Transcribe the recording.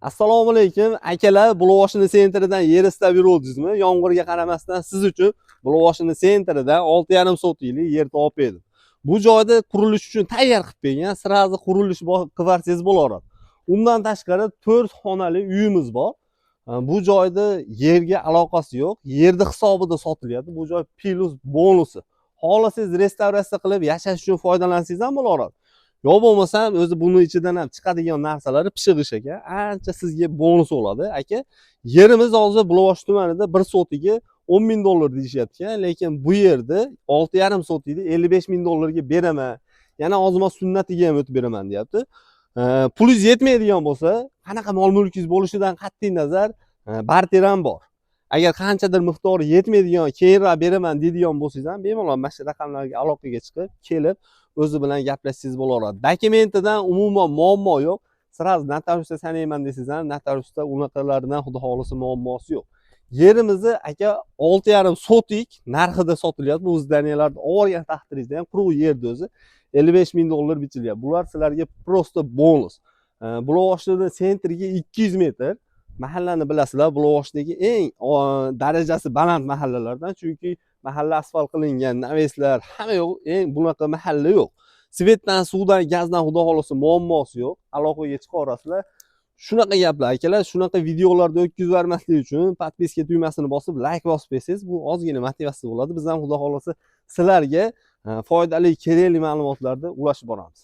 Assalomu alaykum akalar, Bulovoshini sentridan yer istab yuruvdingizmi? Yomg'irga qaramasdan siz uchun Bulovoshini sentridan 6,5 sotiylik yer topib berdim. Bu joyda qurilish uchun tayyor qilib bergan, sirazi qurilish qilsangiz bo'laveradi. Undan tashqari 4 xonali uyimiz bor. Bu joyda yerga aloqasi yo'q, yerda hisobida sotilyapti. Bu joy plus bonusi. Xohlasangiz restavratsiya qilib yashash uchun foydalansangiz ham bo'laveradi. Yo bo'lmasam o'zi buni ichidan ham chiqadigan narsalari pishig'ish ekan. Ancha sizga bonus bo'ladi aka. Yerimiz hozir Bulovosh tumanida 1 sotiga $10,000 deyishyapti, lekin bu yerda 6,5 sotiga $55,000 beraman. Yana ozmoq sunnatiga ham o'tib beraman deyapti. Pulingiz yetmaydigan bo'lsa, qanaqa mol-mulkingiz bo'lishidan qat'iy nazar barter ham bor. Agar qanchadir miqdori yetmaydigan, keyinroq beraman deydigan bo'lsangiz ham bemalol mana shu raqamlarga aloqaga chiqib, kelib o'zi bilan gaplashsangiz bo'laveradi. Dokumentidan umuman muammo yo'q. Sirazi notariusda sanayman desangiz ham, notariusda unaqalardan xudo xolisa muammosi yo'q. Yerimizni aka 6,5 sotik narxida sotilyapti. Bu o'zlarilarda olgan taqdiringizda ham quruq yerda o'zi $55,000 bichilyapti. Bular sizlarga prosta bonus. Bulovoshning sentriga 200 metr. Mahallani bilasizlar, Bulovoshdagi eng darajasi baland mahallalardan, chunki mahalla asfalt qilingan, naveslar hamma yo'q, eng bunaqa mahalla yo'q. Svetdan, suvdan, gazdan xudo xolisa muammosi yo'q. Aloqaga chiqarasizlar. Shunaqa gaplar akalar, shunaqa videolarda o'tkazib yubormaslik uchun podpiska tugmasini bosib, like bosib bersangiz, bu ozgina motivatsiya bo'ladi. Biz ham xudo xolisa sizlarga foydali, kerakli ma'lumotlarni ulashib boramiz.